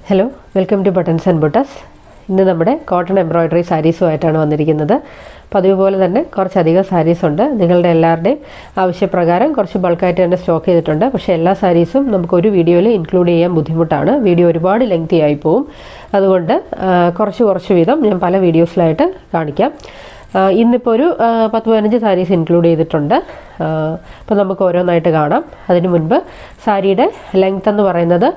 Hello, welcome to buttons and Buttas. ഇന്ന് നമ്മുടെ cotton embroidery സാരീസുമായിട്ടാണ് വന്നിരിക്കുന്നത്. പതിവ് പോലെ തന്നെ കുറച്ചധികം സാരീസ് ഉണ്ട്. നിങ്ങളുടെ എല്ലാവരുടെയും ആവശ്യപ്രകാരം കുറച്ച് ബൾക്കായിട്ട് തന്നെ സ്റ്റോക്ക് ചെയ്തിട്ടുണ്ട്. പക്ഷേ എല്ലാ സാരീസും നമുക്കൊരു വീഡിയോയിൽ ഇൻക്ലൂഡ് ചെയ്യാൻ ബുദ്ധിമുട്ടാണ്. വീഡിയോ ഒരുപാട് ലെങ്തി ആയി പോവും. അതുകൊണ്ട് കുറച്ച് വീതം ഞാൻ പല വീഡിയോസിലായിട്ട് കാണിക്കാം. ഇന്നിപ്പോൾ ഒരു 10-15 സാരീസ് ഇൻക്ലൂഡ് ചെയ്തിട്ടുണ്ട്. അപ്പോൾ നമുക്ക് ഓരോന്നായിട്ട് കാണാം. അതിനു മുൻപ് സാരിയുടെ ലെങ്ത് എന്ന് പറയുന്നത്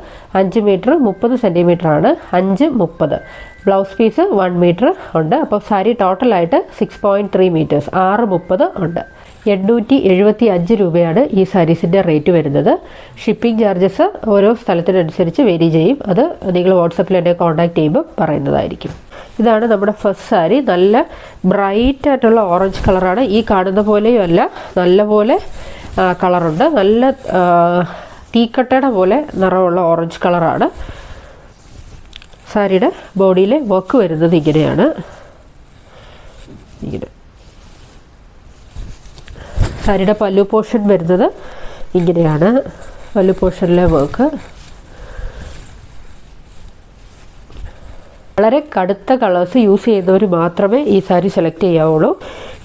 5 മീറ്റർ 30 സെൻറ്റിമീറ്റർ ആണ്. 5:30. ബ്ലൗസ് പീസ് 1 മീറ്റർ ഉണ്ട്. അപ്പോൾ സാരി ടോട്ടലായിട്ട് 6.3 മീറ്റേഴ്സ് 6:30 ഉണ്ട്. 875 രൂപയാണ് ഈ സാരീസിൻ്റെ റേറ്റ് വരുന്നത്. ഷിപ്പിംഗ് ചാർജസ് ഓരോ സ്ഥലത്തിനനുസരിച്ച് വേരി ചെയ്യും. അത് നിങ്ങൾ വാട്സപ്പിൽ എന്നെ കോൺടാക്ട് ചെയ്യുമ്പോൾ പറയുന്നതായിരിക്കും. ഇതാണ് നമ്മുടെ ഫസ്റ്റ് സാരി. നല്ല ബ്രൈറ്റ് ആയിട്ടുള്ള ഓറഞ്ച് കളറാണ്. ഈ കാണുന്ന പോലെയും അല്ല, നല്ലപോലെ കളറുണ്ട്. നല്ല തീക്കട്ടയുടെ പോലെ നിറമുള്ള ഓറഞ്ച് കളറാണ്. സാരിയുടെ ബോഡിയിലെ വർക്ക് വരുന്നത് ഇങ്ങനെയാണ്. ഇങ്ങനെ സാരിയുടെ പല്ലു പോർഷൻ വരുന്നത് ഇങ്ങനെയാണ്. പല്ലു പോർഷനിലെ വർക്ക് വളരെ കടുത്ത കളേഴ്സ് യൂസ് ചെയ്യുന്നവർ മാത്രമേ ഈ സാരി സെലക്ട് ചെയ്യാവുള്ളൂ.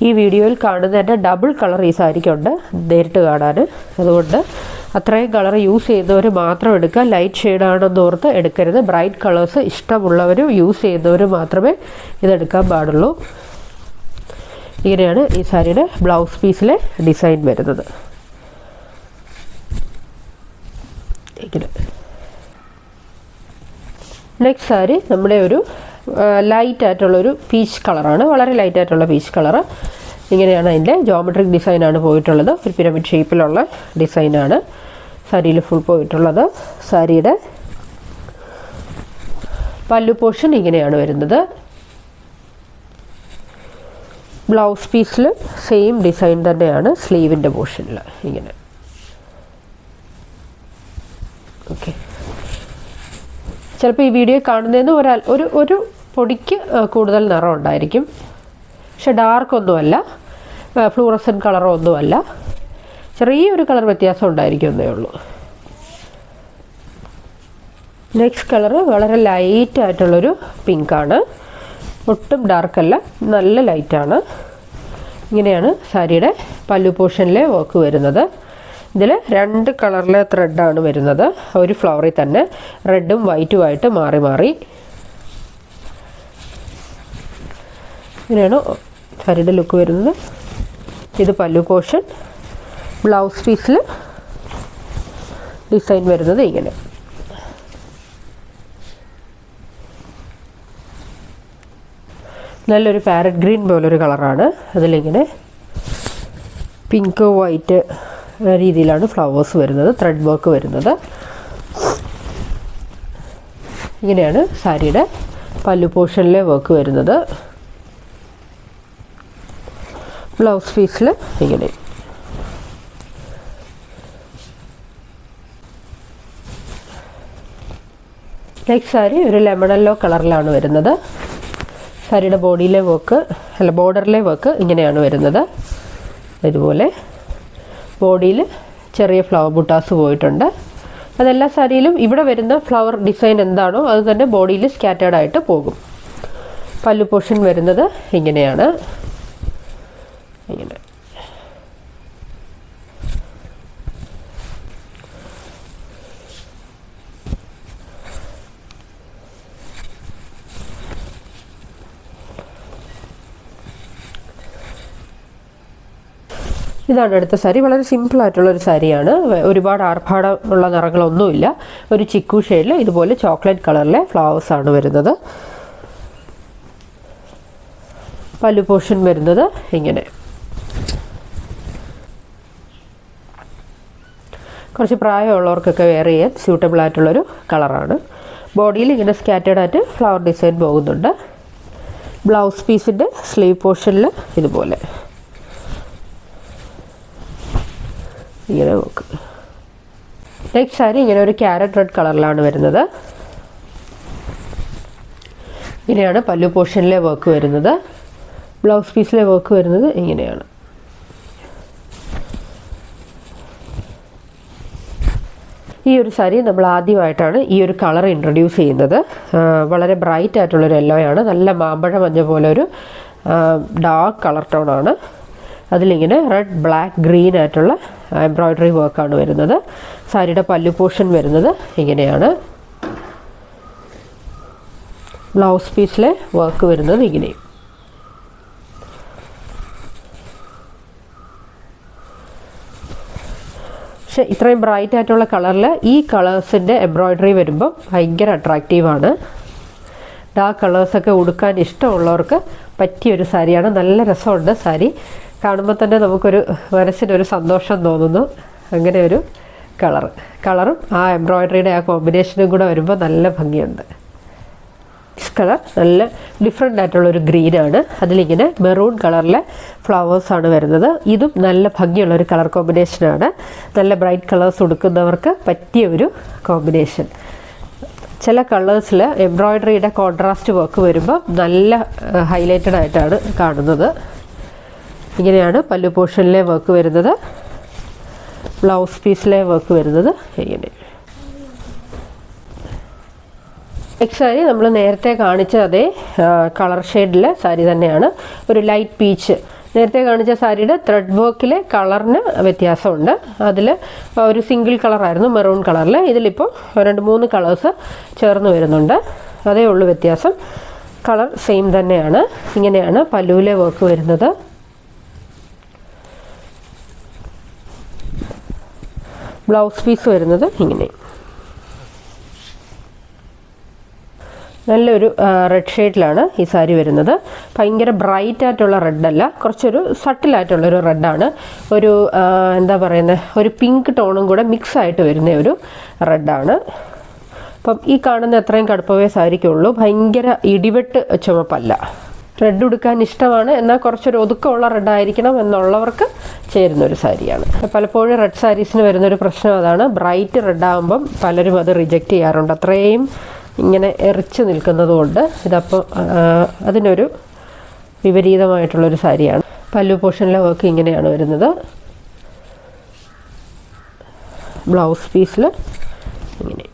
ഈ വീഡിയോയിൽ കാണുന്നതിൻ്റെ ഡബിൾ കളർ ഈ സാരിക്കുണ്ട് നേരിട്ട് കാണാൻ. അതുകൊണ്ട് അത്രയും കളർ യൂസ് ചെയ്യുന്നവർ മാത്രം എടുക്കുക. ലൈറ്റ് ഷെയ്ഡാണെന്ന് ഓർത്ത് എടുക്കരുത്. ബ്രൈറ്റ് കളേഴ്സ് ഇഷ്ടമുള്ളവരും യൂസ് ചെയ്യുന്നവർ മാത്രമേ ഇതെടുക്കാൻ പാടുള്ളൂ. ഇങ്ങനെയാണ് ഈ സാരിയുടെ ബ്ലൗസ് പീസിലെ ഡിസൈൻ വരുന്നത്. ഇങ്ങനെ നെക്സ്റ്റ് സാരി നമ്മുടെ ഒരു ലൈറ്റായിട്ടുള്ളൊരു പീച്ച് കളറാണ്. വളരെ ലൈറ്റായിട്ടുള്ള പീച്ച് കളറ്. ഇങ്ങനെയാണ് അതിൻ്റെ ജോമെട്രിക് ഡിസൈനാണ് പോയിട്ടുള്ളത്. ഒരു പിരമിഡ് ഷേപ്പിലുള്ള ഡിസൈനാണ് സാരിയിൽ ഫുൾ പോയിട്ടുള്ളത്. സാരിയുടെ പല്ലു പോർഷൻ ഇങ്ങനെയാണ് വരുന്നത്. ബ്ലൗസ് പീസിൽ സെയിം ഡിസൈൻ തന്നെയാണ് സ്ലീവിൻ്റെ പോർഷനിൽ. ഇങ്ങനെ ഓക്കെ. ചിലപ്പോൾ ഈ വീഡിയോ കാണുന്നതിന് ഒരു പൊടിക്ക് കൂടുതൽ നിറം ഉണ്ടായിരിക്കും. പക്ഷെ ഡാർക്കൊന്നുമല്ല, ഫ്ലൂറസൻ കളറോ ഒന്നുമല്ല. ചെറിയൊരു കളർ വ്യത്യാസം ഉണ്ടായിരിക്കും എന്നേ ഉള്ളൂ. നെക്സ്റ്റ് കളറ് വളരെ ലൈറ്റായിട്ടുള്ളൊരു പിങ്കാണ്. ഒട്ടും ഡാർക്കല്ല, നല്ല ലൈറ്റാണ്. ഇങ്ങനെയാണ് സാരിയുടെ പല്ലു പോർഷനിലെ വർക്ക് വരുന്നത്. ഇതിൽ 2 കളറിലെ ത്രെഡാണ് വരുന്നത്. ഒരു ഫ്ലവറിൽ തന്നെ റെഡും വൈറ്റുമായിട്ട് മാറി മാറി. ഇങ്ങനെയാണ് സാരിയുടെ ലുക്ക് വരുന്നത്. ഇത് പല്ലു പോർഷൻ. ബ്ലൗസ് പീസിൽ ഡിസൈൻ വരുന്നത് ഇങ്ങനെ. നല്ലൊരു പാരറ്റ് ഗ്രീൻ പോലൊരു കളറാണ്. അതിലിങ്ങനെ പിങ്ക് വൈറ്റ് രീതിയിലാണ് ഫ്ലവേഴ്സ് വരുന്നത്, ത്രെഡ് വർക്ക് വരുന്നത്. ഇങ്ങനെയാണ് സാരിയുടെ പല്ലു പോർഷനിലെ വർക്ക് വരുന്നത്. ബ്ലൗസ് പീസിൽ ഇങ്ങനെ. നെക്സ്റ്റ് സാരി ഒരു ലെമൺ യെല്ലോ കളറിലാണ് വരുന്നത്. സാരിയുടെ ബോർഡറിലെ വർക്ക് ഇങ്ങനെയാണ് വരുന്നത്. ഇതുപോലെ ബോഡിയിൽ ചെറിയ ഫ്ലവർ ബുട്ടാസ് പോയിട്ടുണ്ട്. അതെല്ലാ സാരിയിലും ഇവിടെ വരുന്ന ഫ്ലവർ ഡിസൈൻ എന്താണോ അത് തന്നെ ബോഡിയിൽ സ്കാറ്റേർഡ് ആയിട്ട് പോകും. പല്ലു പോർഷൻ വരുന്നത് ഇങ്ങനെയാണ്. ഇങ്ങനെ ഇതാണ് അടുത്ത സാരി. വളരെ സിമ്പിളായിട്ടുള്ളൊരു സാരിയാണ്. ഒരുപാട് ആർഭാടമുള്ള നിറങ്ങളൊന്നുമില്ല. ഒരു ചിക്കു ഷെയ്ഡിൽ ഇതുപോലെ ചോക്ലേറ്റ് കളറിലെ ഫ്ലവേഴ്സാണ് വരുന്നത്. പല്ലു പോർഷൻ വരുന്നത് ഇങ്ങനെ. കുറച്ച് പ്രായമുള്ളവർക്കൊക്കെ വെയർ ചെയ്യാൻ സ്യൂട്ടബിൾ ആയിട്ടുള്ളൊരു കളറാണ്. ബോഡിയിൽ ഇങ്ങനെ സ്കാറ്റേർഡ് ആയിട്ട് ഫ്ലവർ ഡിസൈൻ പോകുന്നുണ്ട്. ബ്ലൗസ് പീസിൻ്റെ സ്ലീവ് പോർഷനിൽ ഇതുപോലെ ഇങ്ങനെ നോക്ക്. നെക്സ്റ്റ് സാരി ഇങ്ങനെ ഒരു ക്യാരറ്റ് റെഡ് കളറിലാണ് വരുന്നത്. ഇങ്ങനെയാണ് പല്ലു പോർഷനിലെ വർക്ക് വരുന്നത്. ബ്ലൗസ് പീസിലെ വർക്ക് വരുന്നത് ഇങ്ങനെയാണ്. ഈ ഒരു സാരി നമ്മൾ ആദ്യമായിട്ടാണ് ഈ ഒരു കളർ ഇൻട്രൊഡ്യൂസ് ചെയ്യുന്നത്. വളരെ ബ്രൈറ്റ് ആയിട്ടുള്ളൊരു യെല്ലോയാണ്, നല്ല മാമ്പഴ മഞ്ഞ പോലെ ഒരു ഡാർക്ക് കളർ ടോണാണ്. അതിലിങ്ങനെ റെഡ് ബ്ലാക്ക് ഗ്രീൻ ആയിട്ടുള്ള എംബ്രോയ്ഡറി വർക്കാണ് വരുന്നത്. സാരിയുടെ പല്ലു പോർഷൻ വരുന്നത് ഇങ്ങനെയാണ്. ബ്ലൗസ് പീസിലെ വർക്ക് വരുന്നത് ഇങ്ങനെയും. പക്ഷെ ഇത്രയും ബ്രൈറ്റ് ആയിട്ടുള്ള കളറിൽ ഈ കളേഴ്സിൻ്റെ എംബ്രോയ്ഡറി വരുമ്പോൾ ഭയങ്കര അട്രാക്റ്റീവാണ്. ഡാർക്ക് കളേഴ്സൊക്കെ ഉടുക്കാൻ ഇഷ്ടമുള്ളവർക്ക് പറ്റിയൊരു സാരിയാണ്. നല്ല രസമുണ്ട് സാരി കാണുമ്പോൾ തന്നെ നമുക്കൊരു മനസ്സിനൊരു സന്തോഷം തോന്നുന്നു. അങ്ങനെ ഒരു കളറും ആ എംബ്രോയ്ഡറിയുടെ ആ കോമ്പിനേഷനും കൂടെ വരുമ്പോൾ നല്ല ഭംഗിയുണ്ട്. കളർ നല്ല ഡിഫറെൻ്റ് ആയിട്ടുള്ളൊരു ഗ്രീനാണ്. അതിലിങ്ങനെ മെറൂൺ കളറിലെ ഫ്ലവേഴ്സാണ് വരുന്നത്. ഇതും നല്ല ഭംഗിയുള്ളൊരു കളർ കോമ്പിനേഷനാണ്. നല്ല ബ്രൈറ്റ് കളേഴ്സ് ഉടുക്കുന്നവർക്ക് പറ്റിയ ഒരു കോമ്പിനേഷൻ. ചില കളേഴ്സിൽ എംബ്രോയ്ഡറിയുടെ കോൺട്രാസ്റ്റ് വർക്ക് വരുമ്പോൾ നല്ല ഹൈലൈറ്റഡ് ആയിട്ടാണ് കാണുന്നത്. ഇങ്ങനെയാണ് പല്ലു പോർഷനിലെ വർക്ക് വരുന്നത്. ബ്ലൗസ് പീസിലെ വർക്ക് വരുന്നത് ഇങ്ങനെ. നെക്സ്റ്റ് സാരി നമ്മൾ നേരത്തെ കാണിച്ച അതേ കളർ ഷെയ്ഡിലെ സാരി തന്നെയാണ്. ഒരു ലൈറ്റ് പീച്ച്. നേരത്തെ കാണിച്ച സാരിയുടെ ത്രെഡ് വർക്കിലെ കളറിന് വ്യത്യാസമുണ്ട്. അതിൽ ഒരു സിംഗിൾ കളറായിരുന്നു മെറൂൺ കളറിൽ. ഇതിലിപ്പോൾ 2-3 കളേഴ്സ് ചേർന്ന് വരുന്നുണ്ട്. അതേ ഉള്ളൂ വ്യത്യാസം. കളർ സെയിം തന്നെയാണ്. ഇങ്ങനെയാണ് പല്ലുവിലെ വർക്ക് വരുന്നത്. ബ്ലൗസ് പീസ് വരുന്നത് ഇങ്ങനെ. നല്ലൊരു റെഡ് ഷെയ്ഡിലാണ് ഈ സാരി വരുന്നത്. ഭയങ്കര ബ്രൈറ്റ് ആയിട്ടുള്ള റെഡല്ല, കുറച്ചൊരു സട്ടിലായിട്ടുള്ളൊരു റെഡാണ്. ഒരു എന്താ പറയുന്നത്, ഒരു പിങ്ക് ടോണും കൂടെ മിക്സ് ആയിട്ട് വരുന്ന ഒരു റെഡാണ്. അപ്പം ഈ കാണുന്ന എത്രയും കടുപ്പവേ സാരിക്കുള്ളൂ. ഭയങ്കര ഇടിവെട്ട് ചുമപ്പല്ല. റെഡ് ഉടുക്കാൻ ഇഷ്ടമാണ്, എന്നാൽ കുറച്ചൊരു ഒതുക്കമുള്ള റെഡായിരിക്കണം എന്നുള്ളവർക്ക് ചേരുന്നൊരു സാരിയാണ്. പലപ്പോഴും റെഡ് സാരീസിന് വരുന്നൊരു പ്രശ്നം അതാണ്. ബ്രൈറ്റ് റെഡാകുമ്പം പലരും അത് റിജക്റ്റ് ചെയ്യാറുണ്ട്. അത്രയും ഇങ്ങനെ എറിച്ച് നിൽക്കുന്നത് കൊണ്ട്. ഇതപ്പോൾ അതിനൊരു വിപരീതമായിട്ടുള്ളൊരു സാരിയാണ്. പല്ലു പോർഷനിലെ വർക്ക് ഇങ്ങനെയാണ് വരുന്നത്. ബ്ലൗസ് പീസിൽ ഇങ്ങനെ.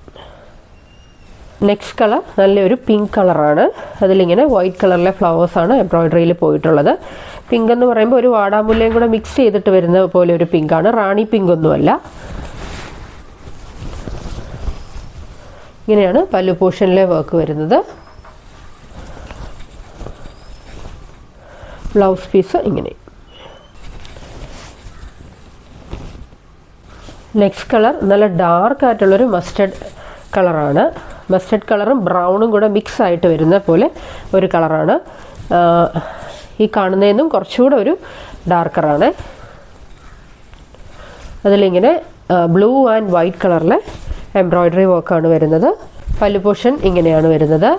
നെക്സ്റ്റ് കളർ നല്ലൊരു പിങ്ക് കളറാണ്. അതിലിങ്ങനെ വൈറ്റ് കളറിലെ ഫ്ലവേഴ്സാണ് എംബ്രോയ്ഡറിയിൽ പോയിട്ടുള്ളത്. പിങ്ക് എന്ന് പറയുമ്പോൾ ഒരു വാടാമുല്ലയും കൂടെ മിക്സ് ചെയ്തിട്ട് വരുന്ന പോലെ ഒരു പിങ്കാണ്. റാണി പിങ്ക് ഒന്നുമല്ല. ഇങ്ങനെയാണ് പല്ലു പോർഷനിലെ വർക്ക് വരുന്നത്. ബ്ലൗസ് പീസ് ഇങ്ങനെ. നെക്സ്റ്റ് കളർ നല്ല ഡാർക്ക് ആയിട്ടുള്ളൊരു മസ്റ്റർഡ് കളറാണ്. മസ്റ്റർഡ് കളറും ബ്രൗണും കൂടെ മിക്സ് ആയിട്ട് വരുന്ന പോലെ ഒരു കളറാണ്. ഈ കാണുന്നതിനും കുറച്ചുകൂടെ ഒരു ഡാർക്കറാണ്. അതിലിങ്ങനെ ബ്ലൂ ആൻഡ് വൈറ്റ് കളറിലെ എംബ്രോയ്ഡറി വർക്കാണ് വരുന്നത്. പല്ലു പോർഷൻ ഇങ്ങനെയാണ് വരുന്നത്.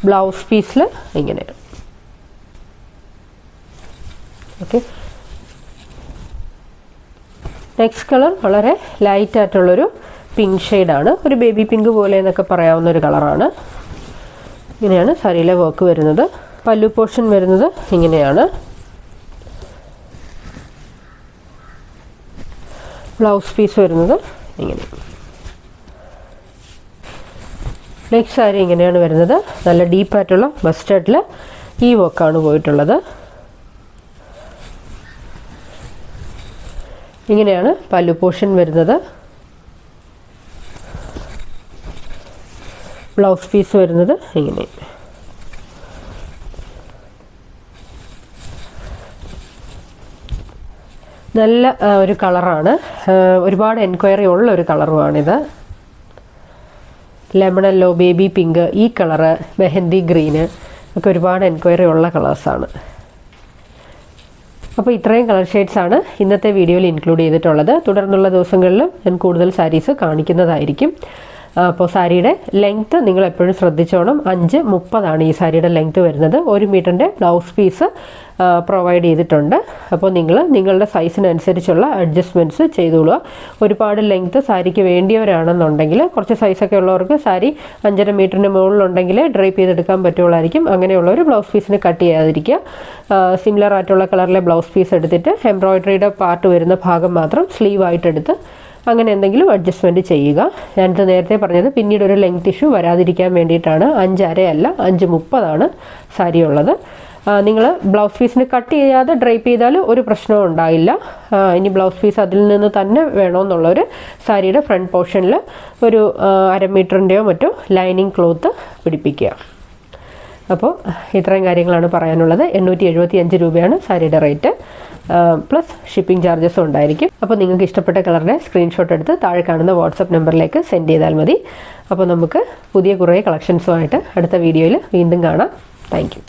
ബ്ലൗസ് പീസിൽ ഇങ്ങനെയാണ്. ഓക്കെ. നെക്സ്റ്റ് കളർ വളരെ ലൈറ്റ് ആയിട്ടുള്ളൊരു പിങ്ക് ഷെയ്ഡാണ്. ഒരു ബേബി പിങ്ക് പോലെ എന്നൊക്കെ പറയാവുന്ന ഒരു കളറാണ്. ഇങ്ങനെയാണ് സാരിയിലെ വർക്ക് വരുന്നത്. പല്ലു പോർഷൻ വരുന്നത് ഇങ്ങനെയാണ്. ബ്ലൗസ് പീസ് വരുന്നത് ഇങ്ങനെ. നെക്സ്റ്റ് സാരി ഇങ്ങനെയാണ് വരുന്നത്. നല്ല ഡീപ്പായിട്ടുള്ള മസ്റ്റേർഡിൽ ഈ വർക്കാണ് പോയിട്ടുള്ളത്. ഇങ്ങനെയാണ് പല്ലു പോർഷൻ വരുന്നത്. ബ്ലൗസ് പീസ് വരുന്നത് ഇങ്ങനെ. നല്ല ഒരു കളറാണ്. ഒരുപാട് എൻക്വയറി ഉള്ള ഒരു കളറുമാണിത്. ലെമൺ യെല്ലോ, ബേബി പിങ്ക്, ഈ കളറ്, മെഹന്തി ഗ്രീന് ഒക്കെ ഒരുപാട് എൻക്വയറി ഉള്ള കളേഴ്സാണ്. അപ്പോൾ ഇത്രയും കളർ ഷെയ്ഡ്സാണ് ഇന്നത്തെ വീഡിയോയിൽ ഇൻക്ലൂഡ് ചെയ്തിട്ടുള്ളത്. തുടർന്നുള്ള ദിവസങ്ങളിലും ഞാൻ കൂടുതൽ സാരീസ് കാണിക്കുന്നതായിരിക്കും. അപ്പോൾ സാരിയുടെ ലെങ്ത്ത് നിങ്ങൾ എപ്പോഴും ശ്രദ്ധിച്ചോണം. 5:30 ഈ സാരിയുടെ ലെങ്ത്ത് വരുന്നത്. 1 മീറ്ററിൻ്റെ ബ്ലൗസ് പീസ് പ്രൊവൈഡ് ചെയ്തിട്ടുണ്ട്. അപ്പോൾ നിങ്ങളുടെ സൈസിനനുസരിച്ചുള്ള അഡ്ജസ്റ്റ്മെൻറ്റ്സ് ചെയ്തോളുക. ഒരുപാട് ലെങ്ത്ത് സാരിക്ക് വേണ്ടിയവരാണെന്നുണ്ടെങ്കിൽ, കുറച്ച് സൈസൊക്കെ ഉള്ളവർക്ക് സാരി 5.5 മീറ്ററിന് മുകളിലുണ്ടെങ്കിൽ ഡ്രൈപ്പ് ചെയ്തെടുക്കാൻ പറ്റുള്ളായിരിക്കും. അങ്ങനെയുള്ളവർ ബ്ലൗസ് പീസിന് കട്ട് ചെയ്യാതിരിക്കുക. സിമിലർ ആയിട്ടുള്ള കളറിലെ ബ്ലൗസ് പീസ് എടുത്തിട്ട് എംബ്രോയ്ഡറിയുടെ പാർട്ട് വരുന്ന ഭാഗം മാത്രം സ്ലീവായിട്ടെടുത്ത് അങ്ങനെ എന്തെങ്കിലും അഡ്ജസ്റ്റ്മെൻറ്റ് ചെയ്യുക. ഞാനിത് നേരത്തെ പറഞ്ഞത് പിന്നീട് ഒരു ലെങ്ത് ഇഷ്യൂ വരാതിരിക്കാൻ വേണ്ടിയിട്ടാണ്. 5.5 അല്ല 5.30 സാരി ഉള്ളത്. നിങ്ങൾ ബ്ലൗസ് പീസിന് കട്ട് ചെയ്യാതെ ഡ്രൈപ്പ് ചെയ്താൽ ഒരു പ്രശ്നവും ഉണ്ടായില്ല. ഇനി ബ്ലൗസ് പീസ് അതിൽ നിന്ന് തന്നെ വേണമെന്നുള്ളൊരു സാരിയുടെ ഫ്രണ്ട് പോർഷനിൽ ഒരു 1/2 മീറ്ററിൻ്റെയോ മറ്റോ ലൈനിങ് ക്ലോത്ത് പിടിപ്പിക്കുക. അപ്പോൾ ഇത്രയും കാര്യങ്ങളാണ് പറയാനുള്ളത്. 875 രൂപയാണ് സാരിയുടെ റേറ്റ്, പ്ലസ് ഷിപ്പിംഗ് ചാർജസും ഉണ്ടായിരിക്കും. അപ്പോൾ നിങ്ങൾക്ക് ഇഷ്ടപ്പെട്ട കളറിൻ്റെ സ്ക്രീൻഷോട്ട് എടുത്ത് താഴെ കാണുന്ന വാട്സപ്പ് നമ്പറിലേക്ക് സെൻഡ് ചെയ്താൽ മതി. അപ്പോൾ നമുക്ക് പുതിയ കുറേ കളക്ഷൻസുമായിട്ട് അടുത്ത വീഡിയോയിൽ വീണ്ടും കാണാം. Thank you.